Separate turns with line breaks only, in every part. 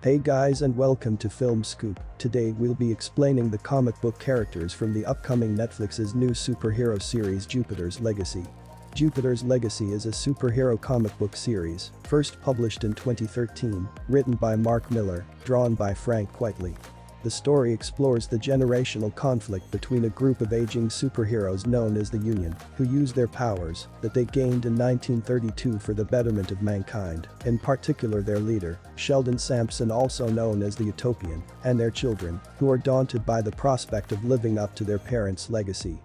Hey guys and welcome to Film Scoop. Today we'll be explaining the comic book characters from the upcoming Netflix's new superhero series Jupiter's Legacy. Jupiter's Legacy is a superhero comic book series, first published in 2013, written by Mark Millar, drawn by Frank Quitely. The story explores the generational conflict between a group of aging superheroes known as the Union, who use their powers that they gained in 1932 for the betterment of mankind, in particular their leader, Sheldon Sampson, also known as the Utopian, and their children, who are daunted by the prospect of living up to their parents' legacy.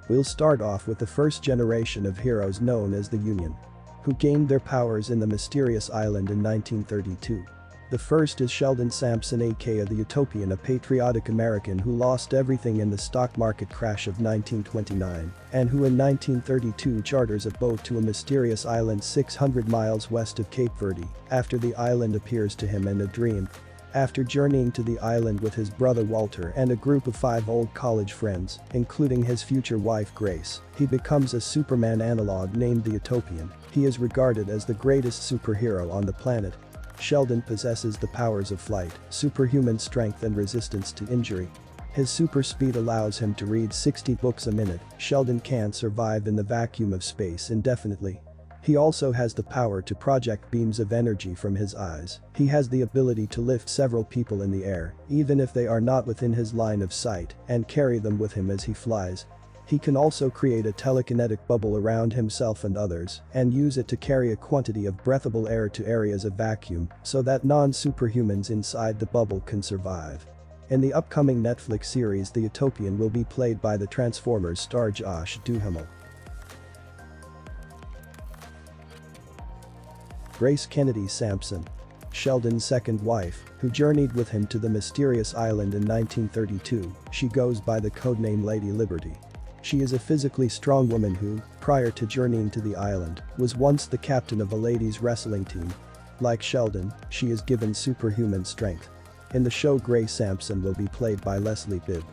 We'll start off with the first generation of heroes known as the Union, who gained their powers in the mysterious island in 1932. The first is Sheldon Sampson, aka the Utopian, a patriotic American who lost everything in the stock market crash of 1929 and who in 1932 charters a boat to a mysterious island 600 miles west of Cape Verde after the island appears to him in a dream. After journeying to the island with his brother Walter and a group of 5 old college friends, including his future wife Grace, he becomes a Superman analog named the Utopian. He is regarded as the greatest superhero on the planet. Sheldon possesses the powers of flight, superhuman strength and resistance to injury. His super speed allows him to read 60 books a minute. Sheldon can survive in the vacuum of space indefinitely. He also has the power to project beams of energy from his eyes. He has the ability to lift several people in the air, even if they are not within his line of sight, and carry them with him as he flies. He can also create a telekinetic bubble around himself and others, and use it to carry a quantity of breathable air to areas of vacuum, so that non-superhumans inside the bubble can survive. In the upcoming Netflix series, the Utopian will be played by the Transformers star Josh Duhamel. Grace Kennedy Sampson, Sheldon's second wife, who journeyed with him to the mysterious island in 1932, she goes by the codename Lady Liberty. She is a physically strong woman who, prior to journeying to the island, was once the captain of a ladies' wrestling team. Like Sheldon, she is given superhuman strength. In the show, Grace Sampson will be played by Leslie Bibb.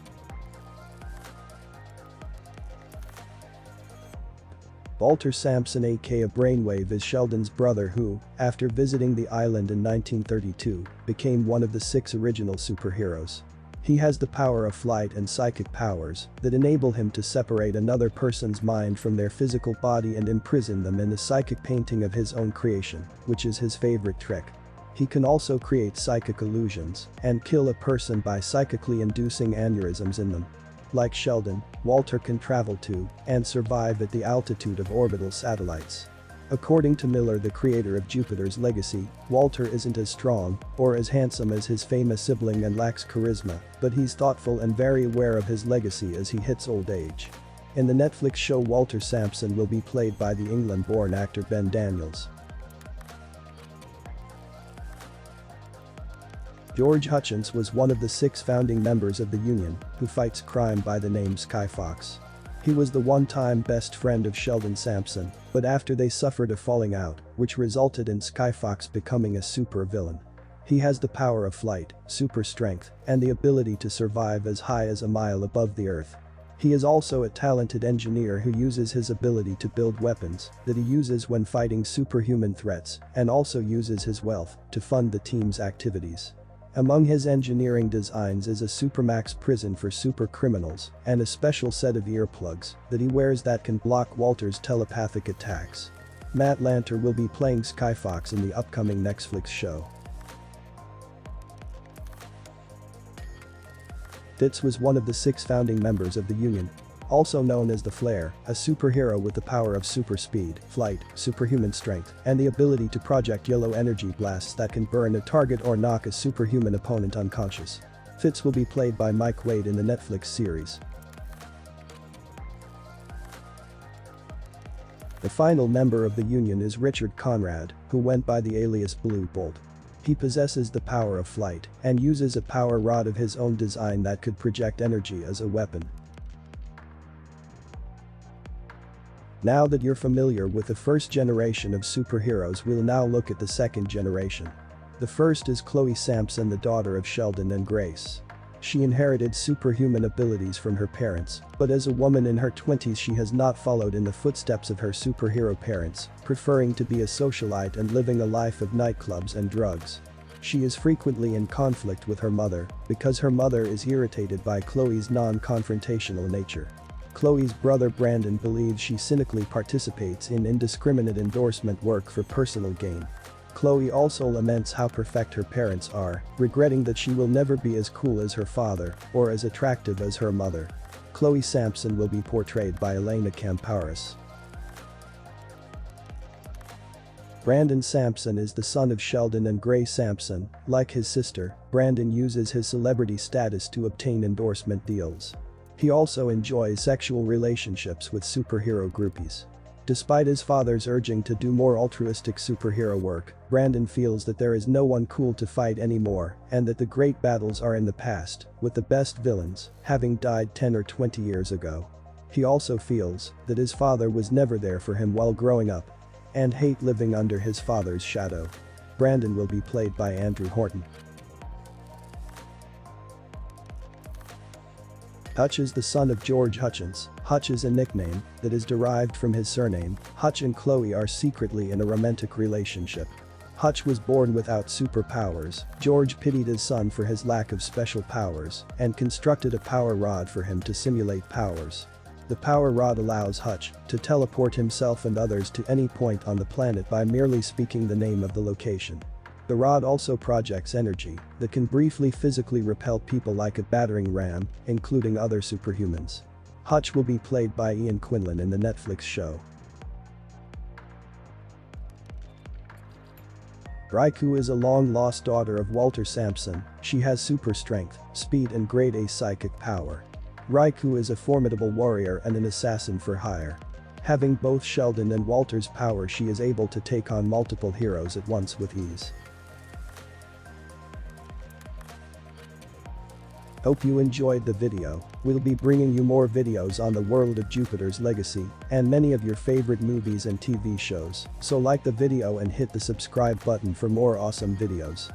Walter Sampson, aka Brainwave, is Sheldon's brother who, after visiting the island in 1932, became one of the 6 original superheroes. He has the power of flight and psychic powers that enable him to separate another person's mind from their physical body and imprison them in the psychic painting of his own creation, which is his favorite trick. He can also create psychic illusions and kill a person by psychically inducing aneurysms in them. Like Sheldon, Walter can travel to and survive at the altitude of orbital satellites. According to Millar, the creator of Jupiter's Legacy, Walter isn't as strong or as handsome as his famous sibling and lacks charisma, but he's thoughtful and very aware of his legacy as he hits old age. In the Netflix show, Walter Sampson will be played by the England-born actor Ben Daniels. George Hutchins was one of the 6 founding members of the Union who fights crime by the name Skyfox. He was the one-time best friend of Sheldon Sampson, but after they suffered a falling out, which resulted in Skyfox becoming a super-villain. He has the power of flight, super strength, and the ability to survive as high as a mile above the earth. He is also a talented engineer who uses his ability to build weapons that he uses when fighting superhuman threats, and also uses his wealth to fund the team's activities. Among his engineering designs is a supermax prison for super criminals and a special set of earplugs that he wears that can block Walter's telepathic attacks. Matt Lanter will be playing Skyfox in the upcoming Netflix show. Fitz was one of the 6 founding members of the Union, also known as the Flare, a superhero with the power of super speed, flight, superhuman strength, and the ability to project yellow energy blasts that can burn a target or knock a superhuman opponent unconscious. Fitz will be played by Mike Wade in the Netflix series. The final member of the Union is Richard Conrad, who went by the alias Blue Bolt. He possesses the power of flight and uses a power rod of his own design that could project energy as a weapon. Now that you're familiar with the first generation of superheroes, we'll now look at the second generation. The first is Chloe Sampson, the daughter of Sheldon and Grace. She inherited superhuman abilities from her parents, but as a woman in her 20s she has not followed in the footsteps of her superhero parents, preferring to be a socialite and living a life of nightclubs and drugs. She is frequently in conflict with her mother because her mother is irritated by Chloe's non-confrontational nature. Chloe's brother Brandon believes she cynically participates in indiscriminate endorsement work for personal gain. Chloe also laments how perfect her parents are, regretting that she will never be as cool as her father or as attractive as her mother. Chloe Sampson will be portrayed by Elena Kamparis. Brandon Sampson is the son of Sheldon and Grace Sampson. Like his sister, Brandon uses his celebrity status to obtain endorsement deals. He also enjoys sexual relationships with superhero groupies. Despite his father's urging to do more altruistic superhero work, Brandon feels that there is no one cool to fight anymore and that the great battles are in the past, with the best villains having died 10 or 20 years ago. He also feels that his father was never there for him while growing up and hate living under his father's shadow. Brandon will be played by Andrew Horton. Hutch is the son of George Hutchins. Hutch is a nickname that is derived from his surname. Hutch and Chloe are secretly in a romantic relationship. Hutch was born without superpowers. George pitied his son for his lack of special powers and constructed a power rod for him to simulate powers. The power rod allows Hutch to teleport himself and others to any point on the planet by merely speaking the name of the location. The rod also projects energy that can briefly physically repel people like a battering ram, including other superhumans. Hutch will be played by Ian Quinlan in the Netflix show. Raikou is a long-lost daughter of Walter Sampson. She has super strength, speed and grade A psychic power. Raikou is a formidable warrior and an assassin for hire. Having both Sheldon and Walter's power, she is able to take on multiple heroes at once with ease. Hope you enjoyed the video. We'll be bringing you more videos on the world of Jupiter's Legacy and many of your favorite movies and TV shows, so like the video and hit the subscribe button for more awesome videos.